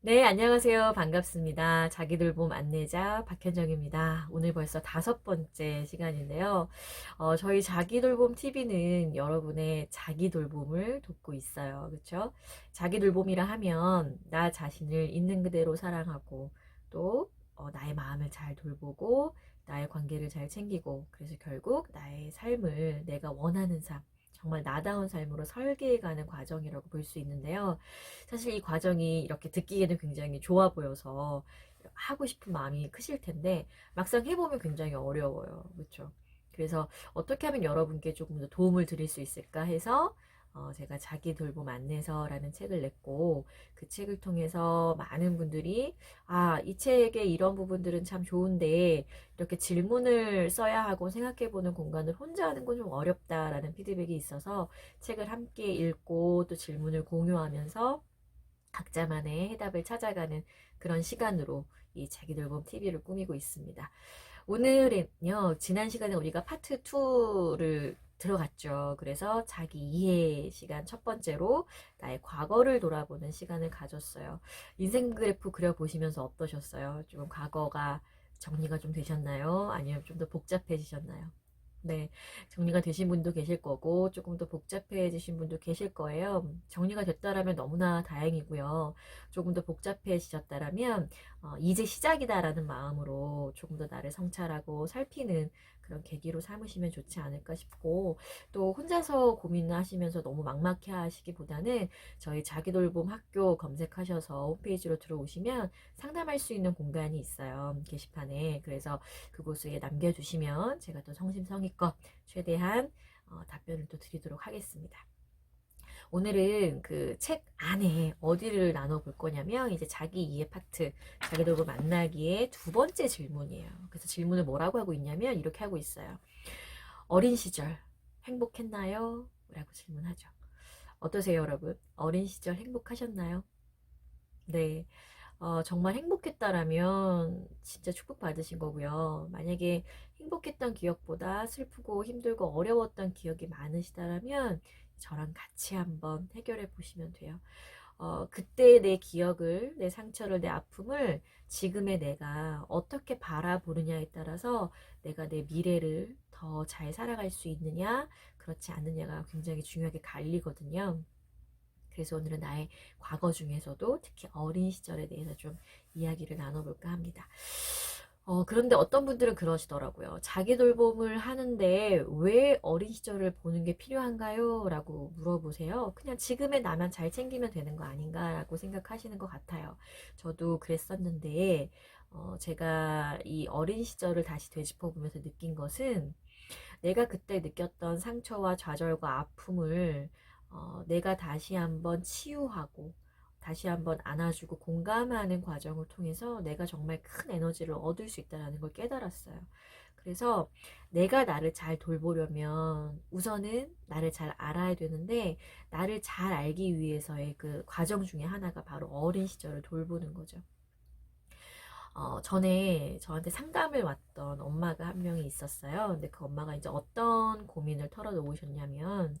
네, 안녕하세요. 반갑습니다. 자기돌봄 안내자 박현정입니다. 오늘 벌써 5번째 시간인데요. 저희 자기돌봄 TV는 여러분의 자기돌봄을 돕고 있어요. 그렇죠? 자기돌봄이라 하면 나 자신을 있는 그대로 사랑하고 또 나의 마음을 잘 돌보고 나의 관계를 잘 챙기고 그래서 결국 나의 삶을 내가 원하는 삶 정말 나다운 삶으로 설계해가는 과정이라고 볼 수 있는데요. 사실 이 과정이 이렇게 듣기에는 굉장히 좋아 보여서 하고 싶은 마음이 크실 텐데 막상 해보면 굉장히 어려워요. 그렇죠? 그래서 어떻게 하면 여러분께 조금 더 도움을 드릴 수 있을까 해서 제가 자기 돌봄 안내서라는 책을 냈고 그 책을 통해서 많은 분들이 이 책의 이런 부분들은 참 좋은데 이렇게 질문을 써야 하고 생각해보는 공간을 혼자 하는 건 좀 어렵다라는 피드백이 있어서 책을 함께 읽고 또 질문을 공유하면서 각자만의 해답을 찾아가는 그런 시간으로 이 자기돌봄 TV를 꾸미고 있습니다. 오늘은요, 지난 시간에 우리가 파트 2를 들어갔죠. 그래서 자기 이해 시간 첫 번째로 나의 과거를 돌아보는 시간을 가졌어요. 인생 그래프 그려보시면서 어떠셨어요? 좀 과거가 정리가 좀 되셨나요? 아니면 좀 더 복잡해지셨나요? 네, 정리가 되신 분도 계실 거고 조금 더 복잡해지신 분도 계실 거예요. 정리가 됐다라면 너무나 다행이고요. 조금 더 복잡해지셨다라면 이제 시작이다라는 마음으로 조금 더 나를 성찰하고 살피는 그런 계기로 삼으시면 좋지 않을까 싶고 또 혼자서 고민하시면서 너무 막막해 하시기보다는 저희 자기돌봄 학교 검색하셔서 홈페이지로 들어오시면 상담할 수 있는 공간이 있어요. 게시판에. 그래서 그곳에 남겨주시면 제가 또 성심성의껏 최대한 답변을 또 드리도록 하겠습니다. 오늘은 그 책 안에 어디를 나눠볼 거냐면 이제 자기 이해 파트, 자기돌봄 만나기의 두 번째 질문이에요. 그래서 질문을 뭐라고 하고 있냐면 이렇게 하고 있어요. 어린 시절 행복했나요? 라고 질문하죠. 어떠세요, 여러분? 어린 시절 행복하셨나요? 네. 정말 행복했다라면 진짜 축복받으신 거고요. 만약에 행복했던 기억보다 슬프고 힘들고 어려웠던 기억이 많으시다라면 저랑 같이 한번 해결해 보시면 돼요. 그때의 내 기억을, 내 상처를, 내 아픔을 지금의 내가 어떻게 바라보느냐에 따라서 내가 내 미래를 더 잘 살아갈 수 있느냐, 그렇지 않느냐가 굉장히 중요하게 갈리거든요. 그래서 오늘은 나의 과거 중에서도 특히 어린 시절에 대해서 좀 이야기를 나눠볼까 합니다. 그런데 어떤 분들은 그러시더라고요. 자기 돌봄을 하는데 왜 어린 시절을 보는 게 필요한가요? 라고 물어보세요. 그냥 지금의 나만 잘 챙기면 되는 거 아닌가라고 생각하시는 것 같아요. 저도 그랬었는데, 제가 이 어린 시절을 다시 되짚어보면서 느낀 것은 내가 그때 느꼈던 상처와 좌절과 아픔을 내가 다시 한번 치유하고 다시 한번 안아주고 공감하는 과정을 통해서 내가 정말 큰 에너지를 얻을 수 있다는 걸 깨달았어요. 그래서 내가 나를 잘 돌보려면 우선은 나를 잘 알아야 되는데 나를 잘 알기 위해서의 그 과정 중에 하나가 바로 어린 시절을 돌보는 거죠. 전에 저한테 상담을 왔던 엄마가 한 명이 있었어요. 근데 그 엄마가 이제 어떤 고민을 털어놓으셨냐면,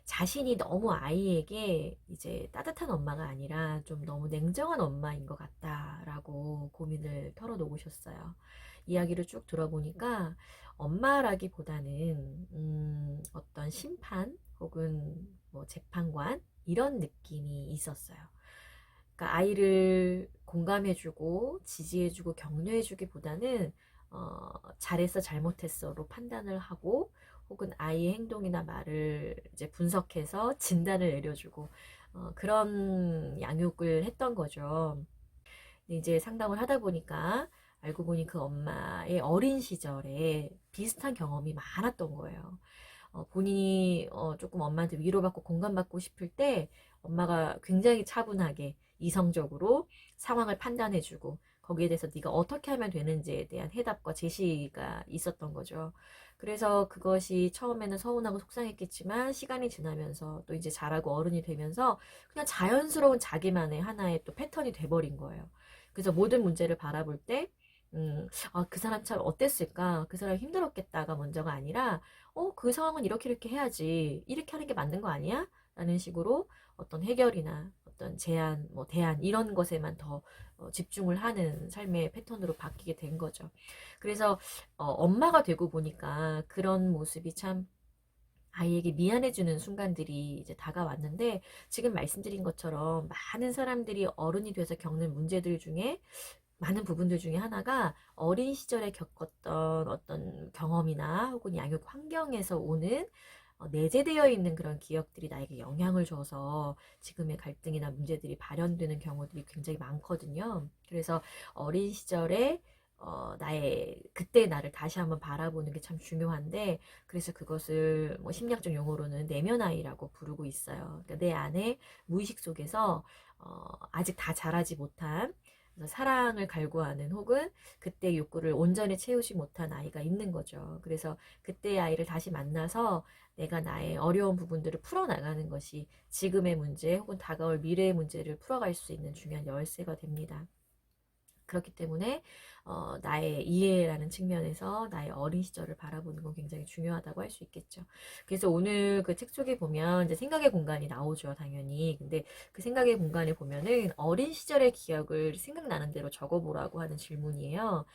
자신이 너무 아이에게 이제 따뜻한 엄마가 아니라 좀 너무 냉정한 엄마인 것 같다라고 고민을 털어놓으셨어요. 이야기를 쭉 들어보니까 엄마라기보다는, 어떤 심판 혹은 뭐 재판관 이런 느낌이 있었어요. 그러니까 아이를 공감해주고 지지해주고 격려해주기보다는 잘했어 잘못했어로 판단을 하고 혹은 아이의 행동이나 말을 이제 분석해서 진단을 내려주고 그런 양육을 했던 거죠. 근데 이제 상담을 하다 보니까 알고 보니 그 엄마의 어린 시절에 비슷한 경험이 많았던 거예요. 본인이 조금 엄마한테 위로받고 공감받고 싶을 때 엄마가 굉장히 차분하게 이성적으로 상황을 판단해주고 거기에 대해서 네가 어떻게 하면 되는지에 대한 해답과 제시가 있었던 거죠. 그래서 그것이 처음에는 서운하고 속상했겠지만 시간이 지나면서 또 이제 자라고 어른이 되면서 그냥 자연스러운 자기만의 하나의 또 패턴이 돼버린 거예요. 그래서 모든 문제를 바라볼 때 그 사람 참 어땠을까? 그 사람 힘들었겠다가 먼저가 아니라 그 상황은 이렇게 이렇게 해야지. 이렇게 하는 게 맞는 거 아니야? 라는 식으로 어떤 해결이나 어떤 제한, 뭐 대안 이런 것에만 더 집중을 하는 삶의 패턴으로 바뀌게 된 거죠. 그래서 엄마가 되고 보니까 그런 모습이 참 아이에게 미안해주는 순간들이 이제 다가왔는데, 지금 말씀드린 것처럼 많은 사람들이 어른이 돼서 겪는 문제들 중에 많은 부분들 중에 하나가 어린 시절에 겪었던 어떤 경험이나 혹은 양육 환경에서 오는 내재되어 있는 그런 기억들이 나에게 영향을 줘서 지금의 갈등이나 문제들이 발현되는 경우들이 굉장히 많거든요. 그래서 어린 시절에 나의 그때 나를 다시 한번 바라보는 게 참 중요한데, 그래서 그것을 뭐 심리학적 용어로는 내면 아이라고 부르고 있어요. 그러니까 내 안에 무의식 속에서 아직 다 자라지 못한, 그래서 사랑을 갈구하는 혹은 그때 욕구를 온전히 채우지 못한 아이가 있는 거죠. 그래서 그때의 아이를 다시 만나서 내가 나의 어려운 부분들을 풀어나가는 것이 지금의 문제 혹은 다가올 미래의 문제를 풀어갈 수 있는 중요한 열쇠가 됩니다. 그렇기 때문에 나의 이해라는 측면에서 나의 어린 시절을 바라보는 건 굉장히 중요하다고 할 수 있겠죠. 그래서 오늘 그 책 속에 보면 이제 생각의 공간이 나오죠, 당연히. 근데 그 생각의 공간에 보면은 어린 시절의 기억을 생각나는 대로 적어보라고 하는 질문이에요.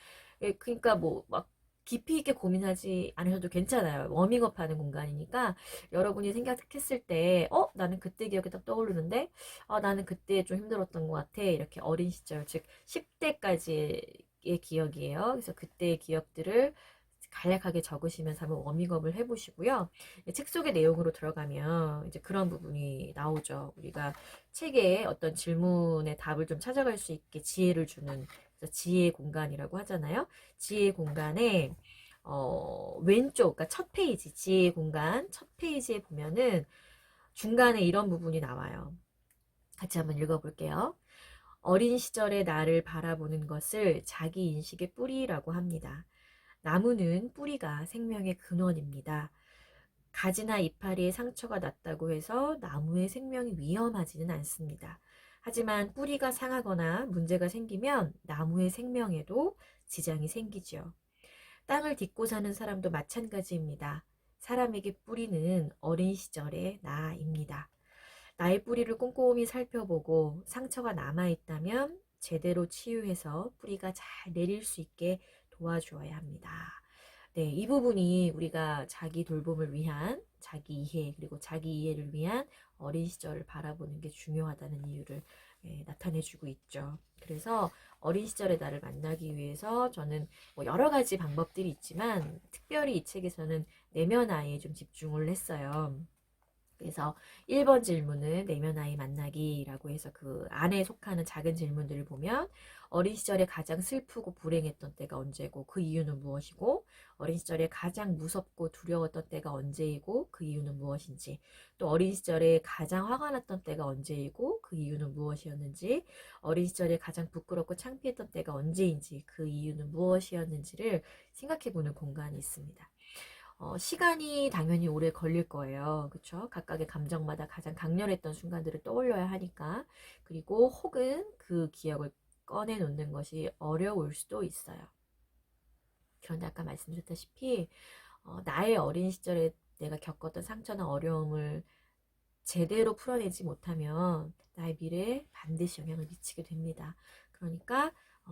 그러니까 뭐 막 깊이 있게 고민하지 않으셔도 괜찮아요. 워밍업 하는 공간이니까 여러분이 생각했을 때, 나는 그때 기억이 딱 떠오르는데, 나는 그때 좀 힘들었던 것 같아. 이렇게 어린 시절, 즉 10대까지의 기억이에요. 그래서 그때의 기억들을 간략하게 적으시면서 한번 워밍업을 해보시고요. 책 속의 내용으로 들어가면 이제 그런 부분이 나오죠. 우리가 책에 어떤 질문의 답을 좀 찾아갈 수 있게 지혜를 주는, 그래서 지혜 공간이라고 하잖아요. 지혜 공간에 왼쪽, 그러니까 첫 페이지, 지혜 공간 첫 페이지에 보면은 중간에 이런 부분이 나와요. 같이 한번 읽어볼게요. 어린 시절의 나를 바라보는 것을 자기 인식의 뿌리라고 합니다. 나무는 뿌리가 생명의 근원입니다. 가지나 이파리에 상처가 났다고 해서 나무의 생명이 위험하지는 않습니다. 하지만 뿌리가 상하거나 문제가 생기면 나무의 생명에도 지장이 생기죠. 땅을 딛고 사는 사람도 마찬가지입니다. 사람에게 뿌리는 어린 시절의 나입니다. 나의 뿌리를 꼼꼼히 살펴보고 상처가 남아있다면 제대로 치유해서 뿌리가 잘 내릴 수 있게 도와주어야 합니다. 네, 이 부분이 우리가 자기 돌봄을 위한 자기 이해, 그리고 자기 이해를 위한 어린 시절을 바라보는 게 중요하다는 이유를 나타내주고 있죠. 그래서 어린 시절의 나를 만나기 위해서 저는 뭐 여러 가지 방법들이 있지만 특별히 이 책에서는 내면 아이에 좀 집중을 했어요. 그래서 1번 질문은 내면 아이 만나기라고 해서 그 안에 속하는 작은 질문들을 보면, 어린 시절에 가장 슬프고 불행했던 때가 언제고 그 이유는 무엇이고, 어린 시절에 가장 무섭고 두려웠던 때가 언제이고 그 이유는 무엇인지, 또 어린 시절에 가장 화가 났던 때가 언제이고 그 이유는 무엇이었는지, 어린 시절에 가장 부끄럽고 창피했던 때가 언제인지 그 이유는 무엇이었는지를 생각해보는 공간이 있습니다. 시간이 당연히 오래 걸릴 거예요. 그쵸? 각각의 감정마다 가장 강렬했던 순간들을 떠올려야 하니까. 그리고 혹은 그 기억을 꺼내놓는 것이 어려울 수도 있어요. 그런데 아까 말씀드렸다시피, 나의 어린 시절에 내가 겪었던 상처나 어려움을 제대로 풀어내지 못하면 나의 미래에 반드시 영향을 미치게 됩니다. 그러니까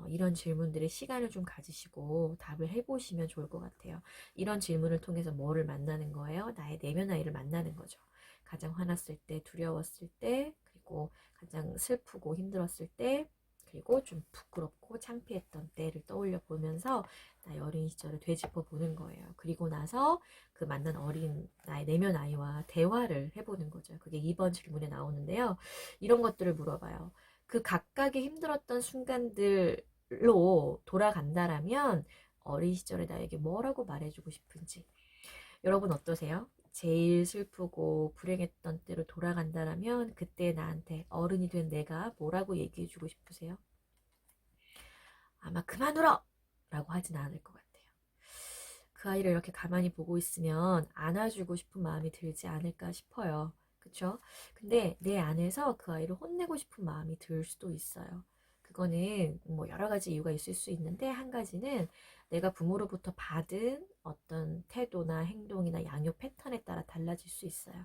이런 질문들의 시간을 좀 가지시고 답을 해보시면 좋을 것 같아요. 이런 질문을 통해서 뭐를 만나는 거예요? 나의 내면 아이를 만나는 거죠. 가장 화났을 때, 두려웠을 때, 그리고 가장 슬프고 힘들었을 때, 그리고 좀 부끄럽고 창피했던 때를 떠올려 보면서 나의 어린 시절을 되짚어 보는 거예요. 그리고 나서 그 만난 어린 나의 내면 아이와 대화를 해보는 거죠. 그게 2번 질문에 나오는데요. 이런 것들을 물어봐요. 그 각각의 힘들었던 순간들로 돌아간다라면 어린 시절에 나에게 뭐라고 말해주고 싶은지. 여러분 어떠세요? 제일 슬프고 불행했던 때로 돌아간다라면 그때 나한테 어른이 된 내가 뭐라고 얘기해주고 싶으세요? 아마 그만 울어! 라고 하진 않을 것 같아요. 그 아이를 이렇게 가만히 보고 있으면 안아주고 싶은 마음이 들지 않을까 싶어요. 그쵸? 근데 내 안에서 그 아이를 혼내고 싶은 마음이 들 수도 있어요. 그거는 뭐 여러 가지 이유가 있을 수 있는데 한 가지는 내가 부모로부터 받은 어떤 태도나 행동이나 양육 패턴에 따라 달라질 수 있어요.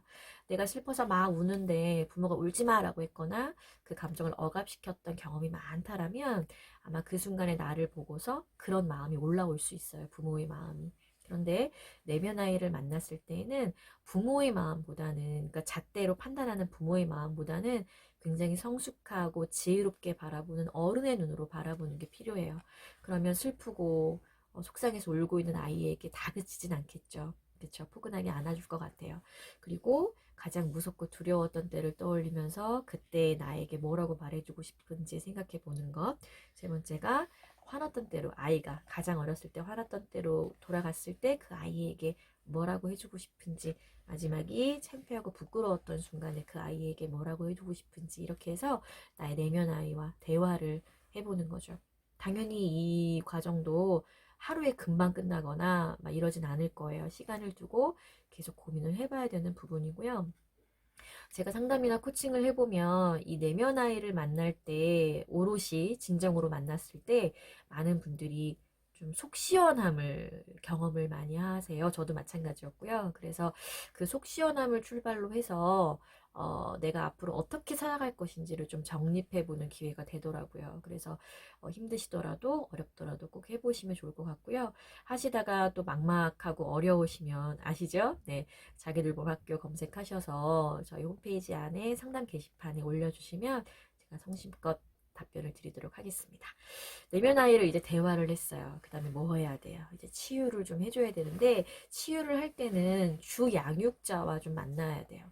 내가 슬퍼서 막 우는데 부모가 울지 마라고 했거나 그 감정을 억압시켰던 경험이 많다라면 아마 그 순간에 나를 보고서 그런 마음이 올라올 수 있어요. 부모의 마음이. 그런데 내면 아이를 만났을 때에는 부모의 마음보다는, 그러니까 잣대로 판단하는 부모의 마음보다는 굉장히 성숙하고 지혜롭게 바라보는 어른의 눈으로 바라보는 게 필요해요. 그러면 슬프고 속상해서 울고 있는 아이에게 다그치진 않겠죠. 그렇죠. 포근하게 안아줄 것 같아요. 그리고 가장 무섭고 두려웠던 때를 떠올리면서 그때 나에게 뭐라고 말해주고 싶은지 생각해 보는 것. 세 번째가 화났던 때로, 아이가 가장 어렸을 때 화났던 때로 돌아갔을 때 그 아이에게 뭐라고 해주고 싶은지, 마지막이 창피하고 부끄러웠던 순간에 그 아이에게 뭐라고 해주고 싶은지, 이렇게 해서 나의 내면 아이와 대화를 해보는 거죠. 당연히 이 과정도 하루에 금방 끝나거나 막 이러진 않을 거예요. 시간을 두고 계속 고민을 해봐야 되는 부분이고요. 제가 상담이나 코칭을 해보면 이 내면 아이를 만날 때, 오롯이 진정으로 만났을 때 많은 분들이 좀 속 시원함을 경험을 많이 하세요. 저도 마찬가지였고요. 그래서 그 속 시원함을 출발로 해서 내가 앞으로 어떻게 살아갈 것인지를 좀 정립해보는 기회가 되더라고요. 그래서 힘드시더라도 어렵더라도 꼭 해보시면 좋을 것 같고요. 하시다가 또 막막하고 어려우시면 아시죠? 네, 자기들봄학교 검색하셔서 저희 홈페이지 안에 상담 게시판에 올려주시면 제가 성심껏 답변을 드리도록 하겠습니다. 내면 아이를 이제 대화를 했어요. 그 다음에 뭐 해야 돼요? 이제 치유를 좀 해줘야 되는데, 치유를 할 때는 주 양육자와 좀 만나야 돼요.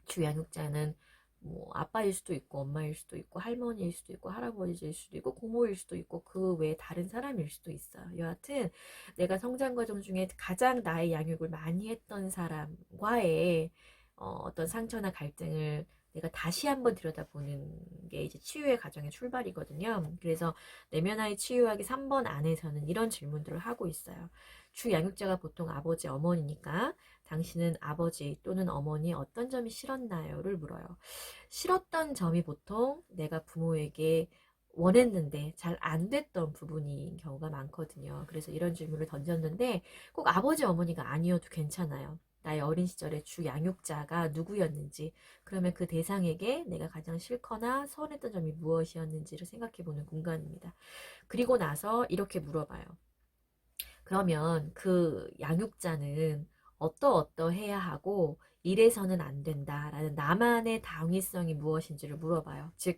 주 양육자는 뭐 아빠일 수도 있고 엄마일 수도 있고 할머니일 수도 있고 할아버지일 수도 있고 고모일 수도 있고 그 외에 다른 사람일 수도 있어요. 여하튼 내가 성장 과정 중에 가장 나의 양육을 많이 했던 사람과의 어떤 상처나 갈등을 내가 다시 한번 들여다보는 게 이제 치유의 과정의 출발이거든요. 그래서 내면 아이 치유하기 3번 안에서는 이런 질문들을 하고 있어요. 주 양육자가 보통 아버지, 어머니니까 당신은 아버지 또는 어머니 어떤 점이 싫었나요?를 물어요. 싫었던 점이 보통 내가 부모에게 원했는데 잘 안 됐던 부분인 경우가 많거든요. 그래서 이런 질문을 던졌는데 꼭 아버지, 어머니가 아니어도 괜찮아요. 나의 어린 시절의 주 양육자가 누구였는지, 그러면 그 대상에게 내가 가장 싫거나 서운했던 점이 무엇이었는지를 생각해보는 공간입니다. 그리고 나서 이렇게 물어봐요. 그러면 그 양육자는 어떠해야 하고 이래서는 안 된다라는 나만의 당위성이 무엇인지를 물어봐요. 즉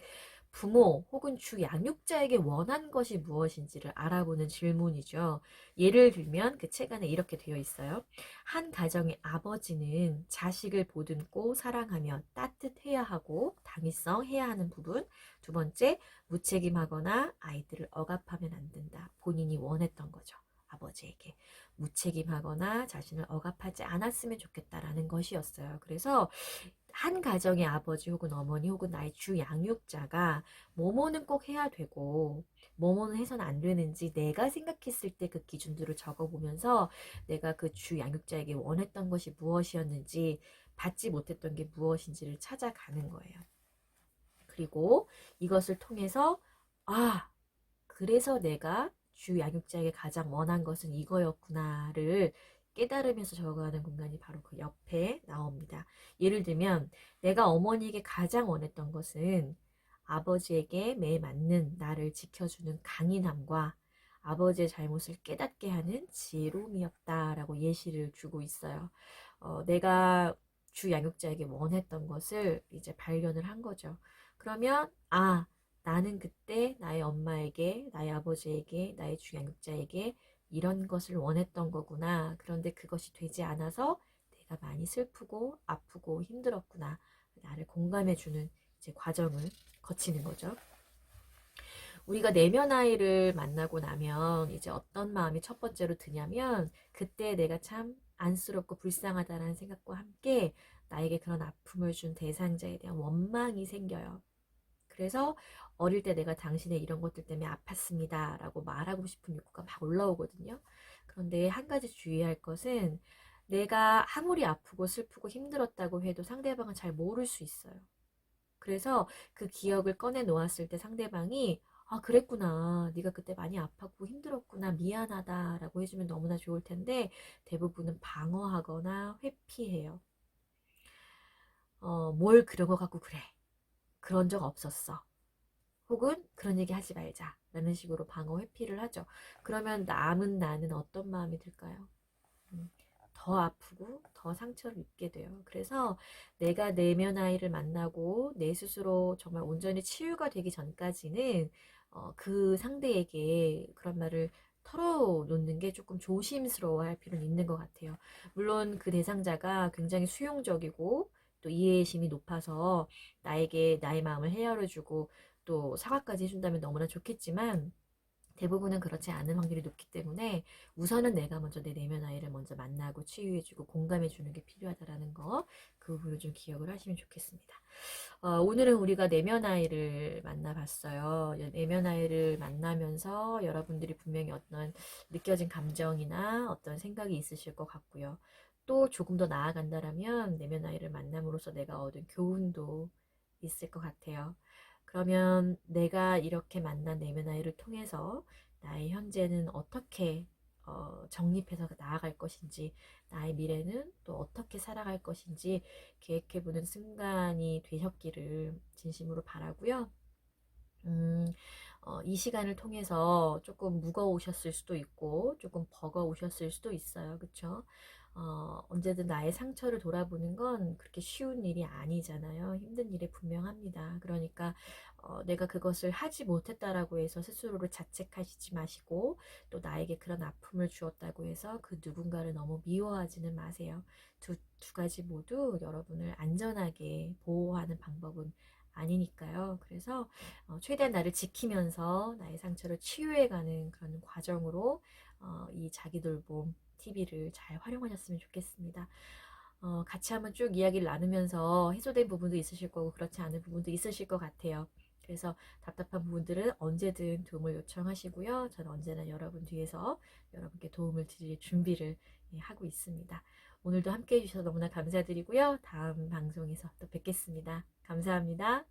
부모 혹은 주 양육자에게 원한 것이 무엇인지를 알아보는 질문이죠. 예를 들면 그 책 안에 이렇게 되어 있어요. 한 가정의 아버지는 자식을 보듬고 사랑하며 따뜻해야 하고 당위성 해야 하는 부분. 두 번째, 무책임하거나 아이들을 억압하면 안 된다. 본인이 원했던 거죠. 아버지에게 무책임하거나 자신을 억압하지 않았으면 좋겠다라는 것이었어요. 그래서 한 가정의 아버지 혹은 어머니 혹은 나의 주 양육자가 뭐뭐는 꼭 해야 되고 뭐뭐는 해서는 안 되는지 내가 생각했을 때 그 기준들을 적어보면서 내가 그 주 양육자에게 원했던 것이 무엇이었는지, 받지 못했던 게 무엇인지를 찾아가는 거예요. 그리고 이것을 통해서 그래서 내가 주 양육자에게 가장 원한 것은 이거였구나를 깨달으면서 적어가는 공간이 바로 그 옆에 나옵니다. 예를 들면 내가 어머니에게 가장 원했던 것은 아버지에게 매 맞는 나를 지켜주는 강인함과 아버지의 잘못을 깨닫게 하는 지혜로움이었다라고 예시를 주고 있어요. 내가 주 양육자에게 원했던 것을 이제 발견을 한 거죠. 그러면 나는 그때 나의 엄마에게, 나의 아버지에게, 나의 주양육자에게 이런 것을 원했던 거구나. 그런데 그것이 되지 않아서 내가 많이 슬프고 아프고 힘들었구나. 나를 공감해주는 이제 과정을 거치는 거죠. 우리가 내면 아이를 만나고 나면 이제 어떤 마음이 첫 번째로 드냐면 그때 내가 참 안쓰럽고 불쌍하다라는 생각과 함께 나에게 그런 아픔을 준 대상자에 대한 원망이 생겨요. 그래서 어릴 때 내가 당신의 이런 것들 때문에 아팠습니다 라고 말하고 싶은 욕구가 막 올라오거든요. 그런데 한 가지 주의할 것은 내가 아무리 아프고 슬프고 힘들었다고 해도 상대방은 잘 모를 수 있어요. 그래서 그 기억을 꺼내 놓았을 때 상대방이 아, 그랬구나. 네가 그때 많이 아팠고 힘들었구나. 미안하다라고 해주면 너무나 좋을 텐데 대부분은 방어하거나 회피해요. 뭘 그런 거 갖고 그래. 그런 적 없었어. 혹은 그런 얘기 하지 말자. 라는 식으로 방어 회피를 하죠. 그러면 남은 나는 어떤 마음이 들까요? 음, 더 아프고 더 상처를 입게 돼요. 그래서 내가 내면 아이를 만나고 내 스스로 정말 온전히 치유가 되기 전까지는 그 상대에게 그런 말을 털어놓는 게 조금 조심스러워할 필요는 있는 것 같아요. 물론 그 대상자가 굉장히 수용적이고 또 이해심이 높아서 나에게 나의 마음을 헤아려주고 또 사과까지 해준다면 너무나 좋겠지만 대부분은 그렇지 않은 확률이 높기 때문에 우선은 내가 먼저 내 내면 아이를 먼저 만나고 치유해주고 공감해주는 게 필요하다라는 거, 그 부분을 좀 기억을 하시면 좋겠습니다. 오늘은 우리가 내면 아이를 만나봤어요. 내면 아이를 만나면서 여러분들이 분명히 어떤 느껴진 감정이나 어떤 생각이 있으실 것 같고요. 또 조금 더 나아간다라면 내면 아이를 만남으로써 내가 얻은 교훈도 있을 것 같아요. 그러면 내가 이렇게 만난 내면 아이를 통해서 나의 현재는 어떻게 정립해서 나아갈 것인지, 나의 미래는 또 어떻게 살아갈 것인지 계획해보는 순간이 되셨기를 진심으로 바라고요. 음, 이 시간을 통해서 조금 무거우셨을 수도 있고 조금 버거우셨을 수도 있어요. 그쵸? 언제든 나의 상처를 돌아보는 건 그렇게 쉬운 일이 아니잖아요. 힘든 일이 분명합니다. 그러니까 내가 그것을 하지 못했다라고 해서 스스로를 자책하시지 마시고 또 나에게 그런 아픔을 주었다고 해서 그 누군가를 너무 미워하지는 마세요. 두 가지 모두 여러분을 안전하게 보호하는 방법은 아니니까요. 그래서 최대한 나를 지키면서 나의 상처를 치유해가는 그런 과정으로 이 자기돌봄 TV를 잘 활용하셨으면 좋겠습니다. 같이 한번 쭉 이야기를 나누면서 해소된 부분도 있으실 거고 그렇지 않은 부분도 있으실 것 같아요. 그래서 답답한 부분들은 언제든 도움을 요청하시고요. 저는 언제나 여러분 뒤에서 여러분께 도움을 드릴 준비를 하고 있습니다. 오늘도 함께 해주셔서 너무나 감사드리고요. 다음 방송에서 또 뵙겠습니다. 감사합니다.